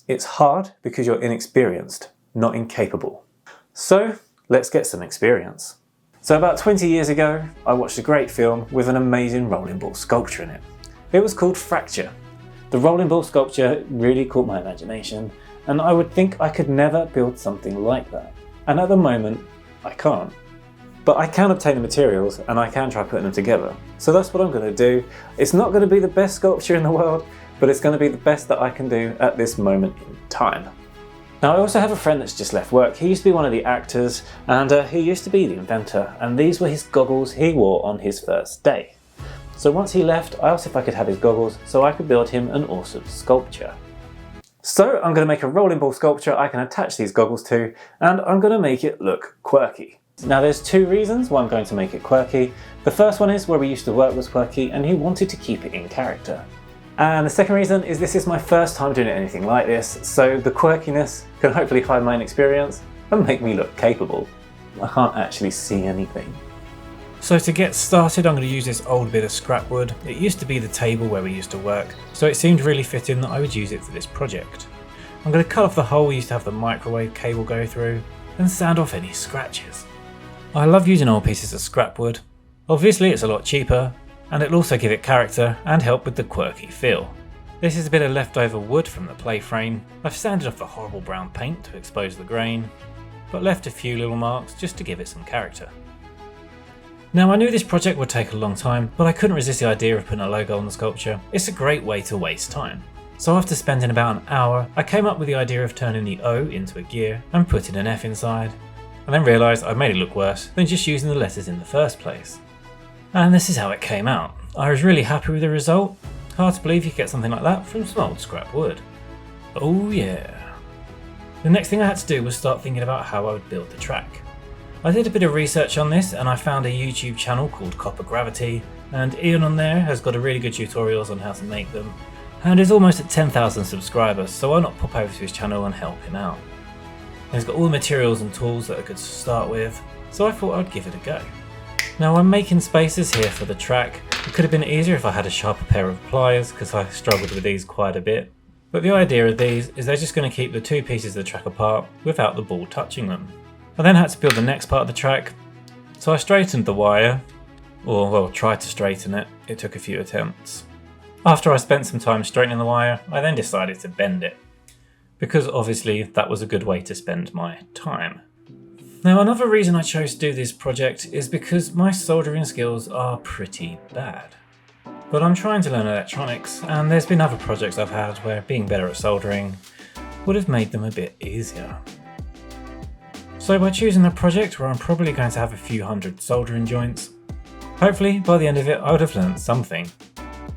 It's hard because you're inexperienced, not incapable. So let's get some experience. So about 20 years ago, I watched a great film with an amazing rolling ball sculpture in it. It was called Fracture. The rolling ball sculpture really caught my imagination, and I would think I could never build something like that. And at the moment, I can't. But I can obtain the materials and I can try putting them together. So that's what I'm going to do. It's not going to be the best sculpture in the world, but it's going to be the best that I can do at this moment in time. Now I also have a friend that's just left work. He used to be one of the actors, and he used to be the inventor, and these were his goggles he wore on his first day. So once he left, I asked if I could have his goggles so I could build him an awesome sculpture. So I'm going to make a rolling ball sculpture I can attach these goggles to, and I'm going to make it look quirky. Now there's two reasons why I'm going to make it quirky. The first one is where we used to work was quirky and he wanted to keep it in character. And the second reason is this is my first time doing anything like this, so the quirkiness can hopefully hide my inexperience and make me look capable. I can't actually see anything. So to get started, I'm going to use this old bit of scrap wood. It used to be the table where we used to work, so it seemed really fitting that I would use it for this project. I'm going to cut off the hole we used to have the microwave cable go through and sand off any scratches. I love using old pieces of scrap wood. Obviously it's a lot cheaper, and it'll also give it character and help with the quirky feel. This is a bit of leftover wood from the play frame. I've sanded off the horrible brown paint to expose the grain, but left a few little marks just to give it some character. Now I knew this project would take a long time, but I couldn't resist the idea of putting a logo on the sculpture. It's a great way to waste time. So after spending about an hour, I came up with the idea of turning the O into a gear and putting an F inside, and then realised I made it look worse than just using the letters in the first place. And this is how it came out. I was really happy with the result. Hard to believe you get something like that from some old scrap wood. Oh yeah. The next thing I had to do was start thinking about how I would build the track. I did a bit of research on this and I found a YouTube channel called Copper Gravity, and Ian on there has got a really good tutorials on how to make them, and is almost at 10,000 subscribers, so why not pop over to his channel and help him out. He's got all the materials and tools that are good to start with, so I thought I'd give it a go. Now I'm making spacers here for the track. It could have been easier if I had a sharper pair of pliers because I struggled with these quite a bit. But the idea of these is they're just going to keep the two pieces of the track apart without the ball touching them. I then had to build the next part of the track, so I straightened the wire, or well, tried to straighten it. It took a few attempts. After I spent some time straightening the wire, I then decided to bend it, because obviously that was a good way to spend my time. Now another reason I chose to do this project is because my soldering skills are pretty bad. But I'm trying to learn electronics, and there's been other projects I've had where being better at soldering would have made them a bit easier. So by choosing a project where I'm probably going to have a few hundred soldering joints, hopefully by the end of it I would have learned something.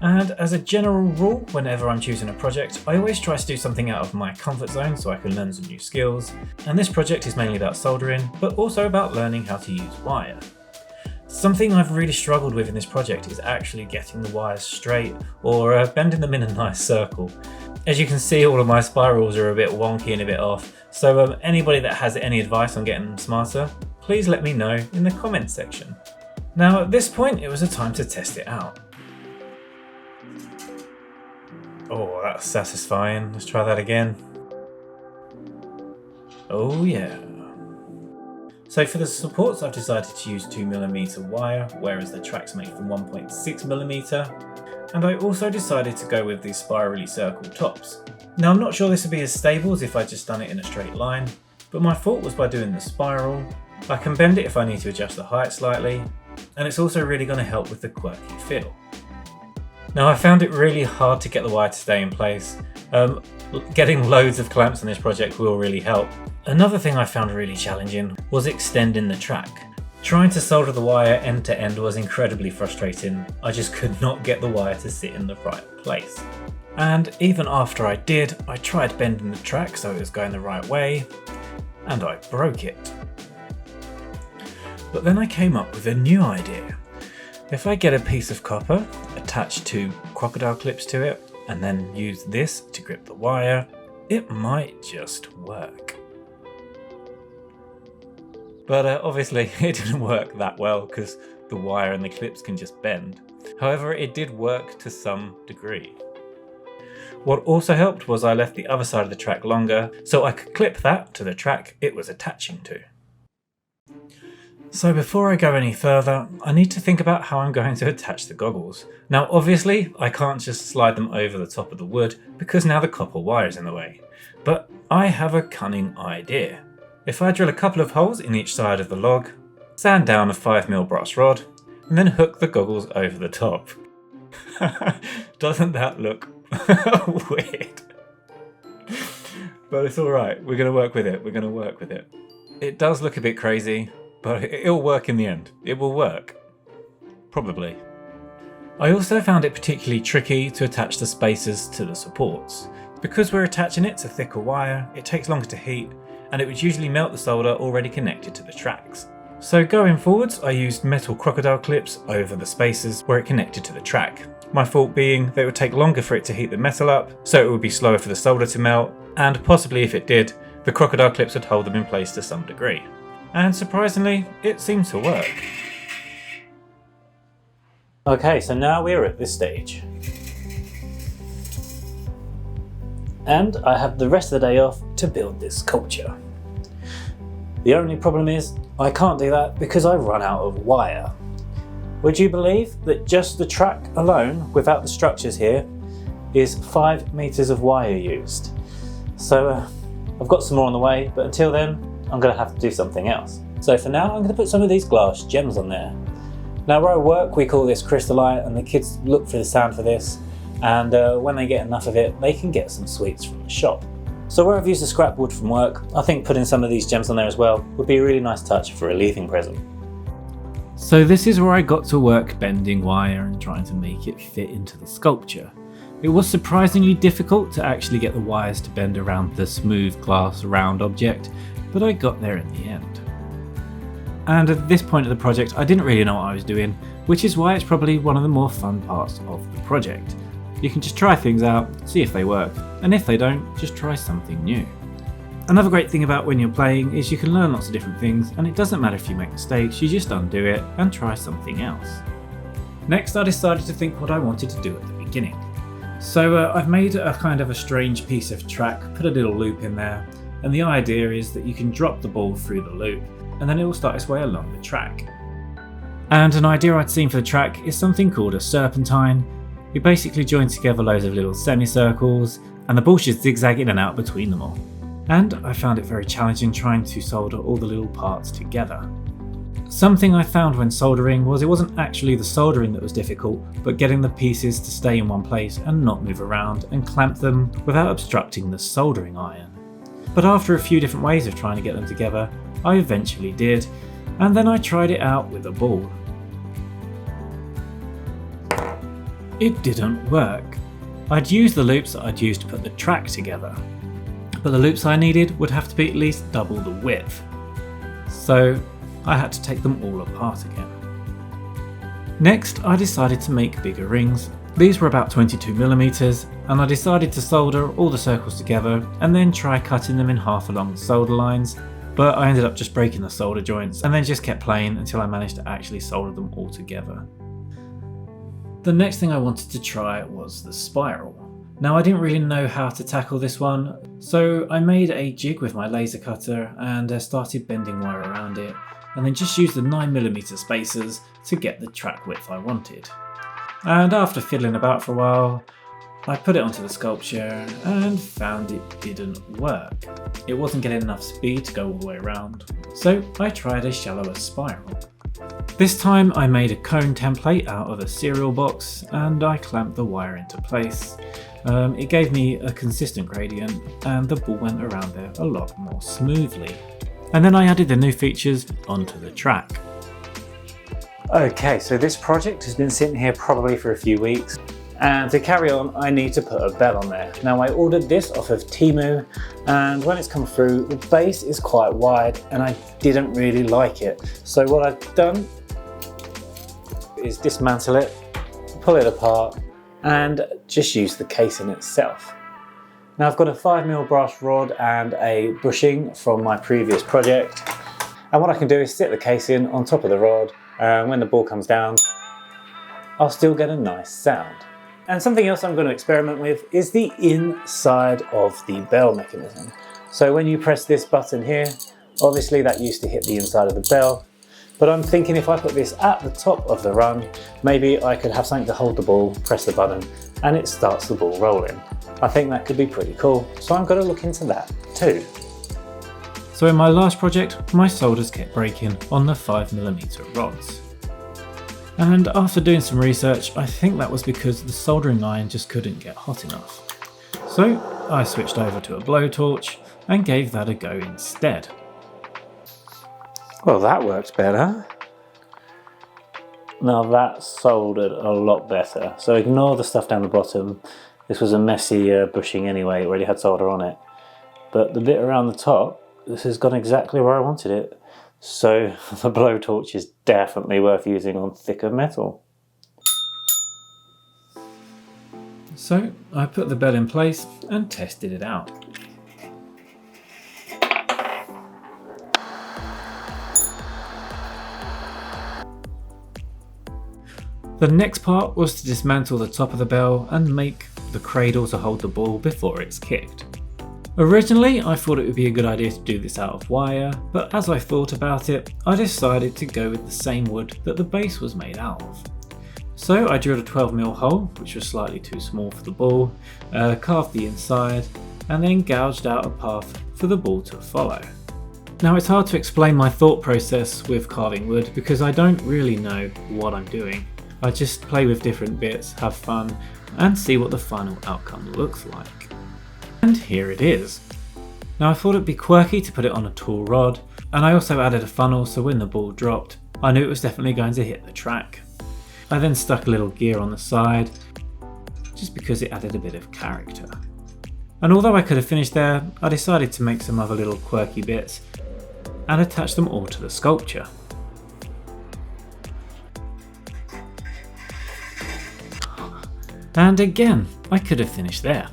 And as a general rule, whenever I'm choosing a project, I always try to do something out of my comfort zone so I can learn some new skills. And this project is mainly about soldering, but also about learning how to use wire. Something I've really struggled with in this project is actually getting the wires straight, or bending them in a nice circle. As you can see, all of my spirals are a bit wonky and a bit off, so anybody that has any advice on getting them smarter, please let me know in the comments section. Now at this point, it was a time to test it out. Oh, that's satisfying. Let's try that again. Oh yeah. So for the supports I've decided to use 2mm wire, whereas the track's made from 1.6mm, and I also decided to go with these spirally circle tops. Now I'm not sure this would be as stable as if I'd just done it in a straight line, but my thought was by doing the spiral, I can bend it if I need to adjust the height slightly, and it's also really going to help with the quirky feel. Now I found it really hard to get the wire to stay in place. Getting loads of clamps on this project will really help. Another thing I found really challenging was extending the track. Trying to solder the wire end to end was incredibly frustrating. I just could not get the wire to sit in the right place. And even after I did, I tried bending the track so it was going the right way, and I broke it. But then I came up with a new idea. If I get a piece of copper, attach 2 crocodile clips to it, and then use this to grip the wire, it might just work. But obviously it didn't work that well because the wire and the clips can just bend. However, it did work to some degree. What also helped was I left the other side of the track longer so I could clip that to the track it was attaching to. So before I go any further, I need to think about how I'm going to attach the goggles. Now obviously I can't just slide them over the top of the wood because now the copper wire is in the way. But I have a cunning idea. If I drill a couple of holes in each side of the log, sand down a 5mm brass rod, and then hook the goggles over the top. Doesn't that look weird? But it's alright, we're going to work with it. It does look a bit crazy, but it'll work in the end. It will work. Probably. I also found it particularly tricky to attach the spacers to the supports. Because we're attaching it to thicker wire, it takes longer to heat, and it would usually melt the solder already connected to the tracks. So going forwards, I used metal crocodile clips over the spacers where it connected to the track. My fault being that it would take longer for it to heat the metal up, so it would be slower for the solder to melt, and possibly if it did, the crocodile clips would hold them in place to some degree. And surprisingly, it seemed to work. Okay, so now we're at this stage. And I have the rest of the day off to build this sculpture. The only problem is, I can't do that because I've run out of wire. Would you believe that just the track alone, without the structures here, is 5 meters of wire used? So I've got some more on the way, but until then, I'm going to have to do something else. So for now, I'm going to put some of these glass gems on there. Now where I work, we call this crystallite, and the kids look for the sand for this, and when they get enough of it, they can get some sweets from the shop. So where I've used the scrap wood from work, I think putting some of these gems on there as well would be a really nice touch for a leaving present. So this is where I got to work bending wire and trying to make it fit into the sculpture. It was surprisingly difficult to actually get the wires to bend around the smooth glass round object, but I got there in the end. And at this point of the project, I didn't really know what I was doing, which is why it's probably one of the more fun parts of the project. You can just try things out, see if they work, and if they don't, just try something new. Another great thing about when you're playing is you can learn lots of different things, and it doesn't matter if you make mistakes, you just undo it and try something else. Next, I decided to think what I wanted to do at the beginning. So I've made a kind of a strange piece of track, put a little loop in there, and the idea is that you can drop the ball through the loop, and then it will start its way along the track. And an idea I'd seen for the track is something called a serpentine. You basically join together loads of little semicircles, and the ball should zigzag in and out between them all. And I found it very challenging trying to solder all the little parts together. Something I found when soldering was it wasn't actually the soldering that was difficult, but getting the pieces to stay in one place and not move around and clamp them without obstructing the soldering iron. But after a few different ways of trying to get them together, I eventually did, and then I tried it out with a ball. It didn't work. I'd used the loops that I'd used to put the track together, but the loops I needed would have to be at least double the width. So I had to take them all apart again. Next, I decided to make bigger rings. These were about 22mm, and I decided to solder all the circles together and then try cutting them in half along the solder lines, but I ended up just breaking the solder joints and then just kept playing until I managed to actually solder them all together. The next thing I wanted to try was the spiral. Now I didn't really know how to tackle this one, so I made a jig with my laser cutter and started bending wire around it, and then just used the 9mm spacers to get the track width I wanted. And after fiddling about for a while, I put it onto the sculpture and found it didn't work. It wasn't getting enough speed to go all the way around, so I tried a shallower spiral. This time I made a cone template out of a cereal box and I clamped the wire into place. It gave me a consistent gradient and the ball went around there a lot more smoothly. And then I added the new features onto the track. Okay, so this project has been sitting here probably for a few weeks, and to carry on I need to put a bell on there. Now I ordered this off of Temu, and when it's come through the base is quite wide and I didn't really like it. So what I've done is dismantle it, pull it apart and just use the casing itself. Now I've got a 5mm brass rod and a bushing from my previous project, and what I can do is sit the casing on top of the rod, and when the ball comes down I'll still get a nice sound. And something else I'm going to experiment with is the inside of the bell mechanism. So when you press this button here, obviously that used to hit the inside of the bell, but I'm thinking if I put this at the top of the run, maybe I could have something to hold the ball, press the button, and it starts the ball rolling. I think that could be pretty cool, so I'm going to look into that too. So in my last project, my solders kept breaking on the 5mm rods. And after doing some research, I think that was because the soldering iron just couldn't get hot enough. So I switched over to a blowtorch and gave that a go instead. Well, that works better. Now that's soldered a lot better. So ignore the stuff down the bottom. This was a messy bushing anyway, it already had solder on it. But the bit around the top, this has gone exactly where I wanted it. So the blowtorch is definitely worth using on thicker metal. So I put the bell in place and tested it out. The next part was to dismantle the top of the bell and make the cradle to hold the ball before it's kicked. Originally, I thought it would be a good idea to do this out of wire, but as I thought about it, I decided to go with the same wood that the base was made out of. So I drilled a 12mm hole, which was slightly too small for the ball, carved the inside, and then gouged out a path for the ball to follow. Now it's hard to explain my thought process with carving wood because I don't really know what I'm doing. I just play with different bits, have fun, and see what the final outcome looks like. And here it is. Now I thought it'd be quirky to put it on a tall rod, and I also added a funnel so when the ball dropped, I knew it was definitely going to hit the track. I then stuck a little gear on the side, just because it added a bit of character. And although I could have finished there, I decided to make some other little quirky bits and attach them all to the sculpture. And again, I could have finished there.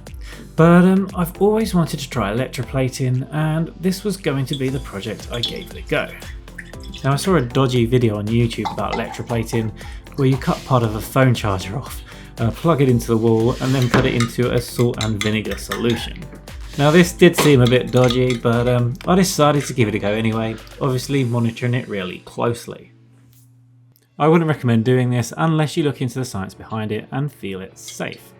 But I've always wanted to try electroplating, and this was going to be the project I gave it a go. Now I saw a dodgy video on YouTube about electroplating where you cut part of a phone charger off, plug it into the wall and then put it into a salt and vinegar solution. Now this did seem a bit dodgy, but I decided to give it a go anyway, obviously monitoring it really closely. I wouldn't recommend doing this unless you look into the science behind it and feel it's safe.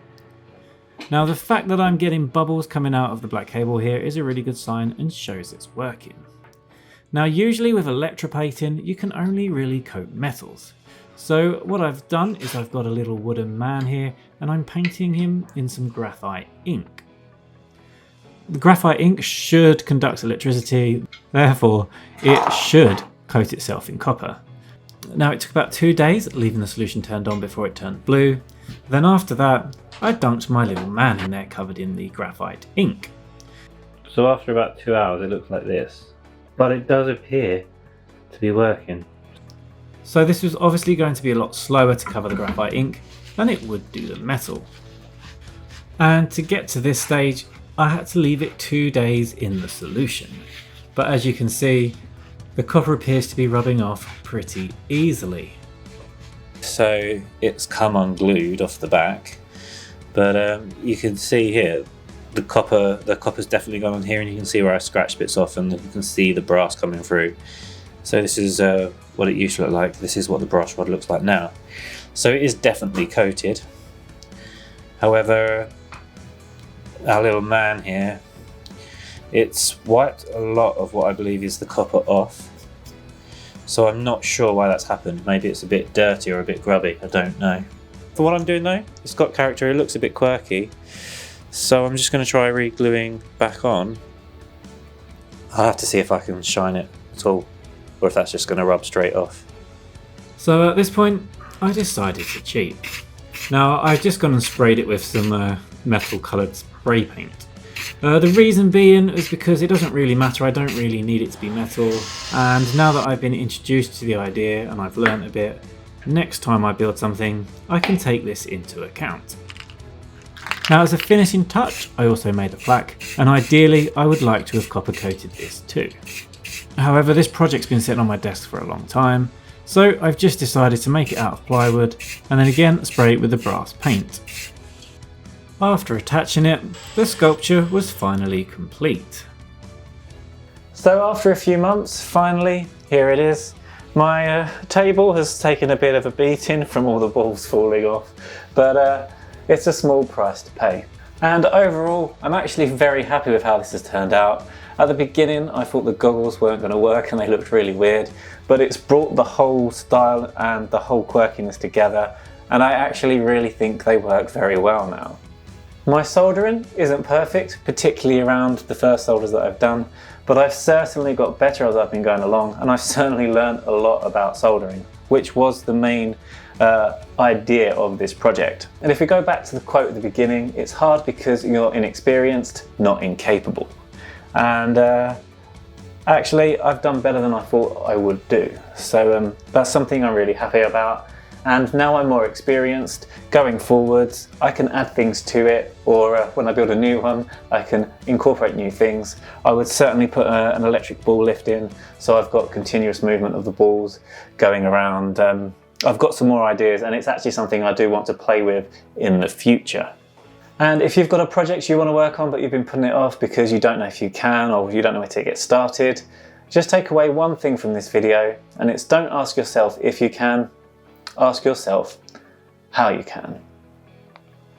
Now the fact that I'm getting bubbles coming out of the black cable here is a really good sign and shows it's working. Now usually with electroplating you can only really coat metals. So what I've done is I've got a little wooden man here and I'm painting him in some graphite ink. The graphite ink should conduct electricity, therefore it should coat itself in copper. Now it took about 2 days leaving the solution turned on before it turned blue. Then after that I dunked my little man in there covered in the graphite ink. So after about 2 hours it looks like this, but it does appear to be working. So this was obviously going to be a lot slower to cover the graphite ink than it would do the metal. And to get to this stage I had to leave it 2 days in the solution. But as you can see, the copper appears to be rubbing off pretty easily. So it's come unglued off the back, but you can see here the copper's definitely gone on here, and you can see where I scratched bits off and you can see the brass coming through. So this is what it used to look like. This is what the brass rod looks like now. So it is definitely coated. However, our little man here, it's wiped a lot of what I believe is the copper off. So I'm not sure why that's happened. Maybe it's a bit dirty or a bit grubby, I don't know. For what I'm doing though, it's got character, it looks a bit quirky. So I'm just going to try re-gluing back on. I'll have to see if I can shine it at all, or if that's just going to rub straight off. So at this point, I decided to cheat. Now I've just gone and sprayed it with some metal coloured spray paint. The reason being is because it doesn't really matter, I don't really need it to be metal, and now that I've been introduced to the idea and I've learnt a bit, next time I build something I can take this into account. Now as a finishing touch I also made a plaque, and ideally I would like to have copper coated this too. However, this project's been sitting on my desk for a long time, so I've just decided to make it out of plywood and then again spray it with the brass paint. After attaching it, the sculpture was finally complete. So after a few months, finally, here it is. My table has taken a bit of a beating from all the balls falling off, but it's a small price to pay. And overall, I'm actually very happy with how this has turned out. At the beginning, I thought the goggles weren't going to work and they looked really weird, but it's brought the whole style and the whole quirkiness together, and I actually really think they work very well now. My soldering isn't perfect, particularly around the first solders that I've done, but I've certainly got better as I've been going along, and I've certainly learned a lot about soldering, which was the main idea of this project. And if we go back to the quote at the beginning, it's hard because you're inexperienced, not incapable. And actually, I've done better than I thought I would do. So that's something I'm really happy about. And now I'm more experienced, going forwards, I can add things to it, or when I build a new one, I can incorporate new things. I would certainly put an electric ball lift in, so I've got continuous movement of the balls going around. I've got some more ideas, and it's actually something I do want to play with in the future. And if you've got a project you want to work on, but you've been putting it off because you don't know if you can, or you don't know where to get started, just take away one thing from this video, and it's don't ask yourself if you can, ask yourself how you can.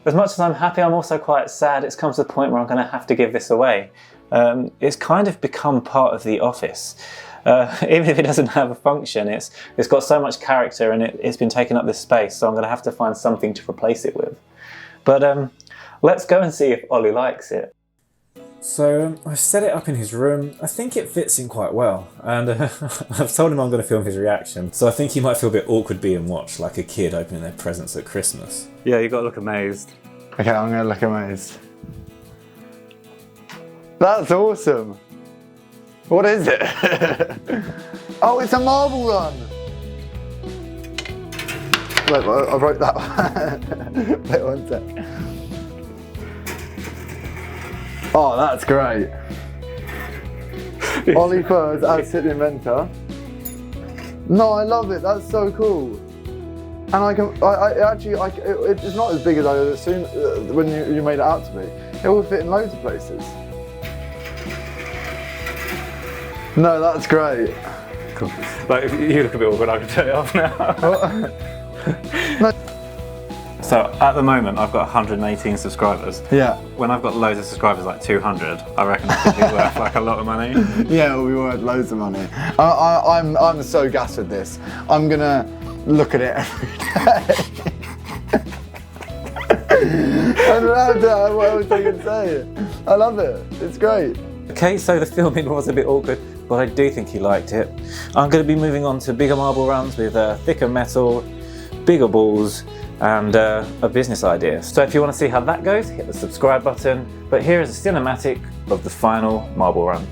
As much as I'm happy, I'm also quite sad. It's come to the point where I'm going to have to give this away. It's kind of become part of the office. Even if it doesn't have a function, it's got so much character and it's been taking up this space, so I'm going to have to find something to replace it with. But let's go and see if Ollie likes it. So I've set it up in his room. I think it fits in quite well, and I've told him I'm going to film his reaction, so I think he might feel a bit awkward being watched, like a kid opening their presents at Christmas. Yeah, you've got to look amazed. Okay, I'm going to look amazed. That's awesome. What is it? Oh, it's a marble run. Wait, I wrote that one. Wait one sec. Oh, that's great. Ollie Furs as City Inventor. No, I love it. That's so cool. And it's not as big as I assumed when you made it out to be. It will fit in loads of places. No, that's great. Cool. Like, you look a bit awkward, I can turn it off now. No. So at the moment I've got 118 subscribers. Yeah. When I've got loads of subscribers, like 200, I reckon it could be worth like a lot of money. Yeah, we worth loads of money. I'm so gassed with this. I'm gonna look at it every day. I don't know what else I can say. I love it. It's great. Okay, so the filming was a bit awkward, but I do think he liked it. I'm going to be moving on to bigger marble runs with thicker metal, bigger balls, and a business idea. So if you want to see how that goes, hit the subscribe button. But here is a cinematic of the final marble run.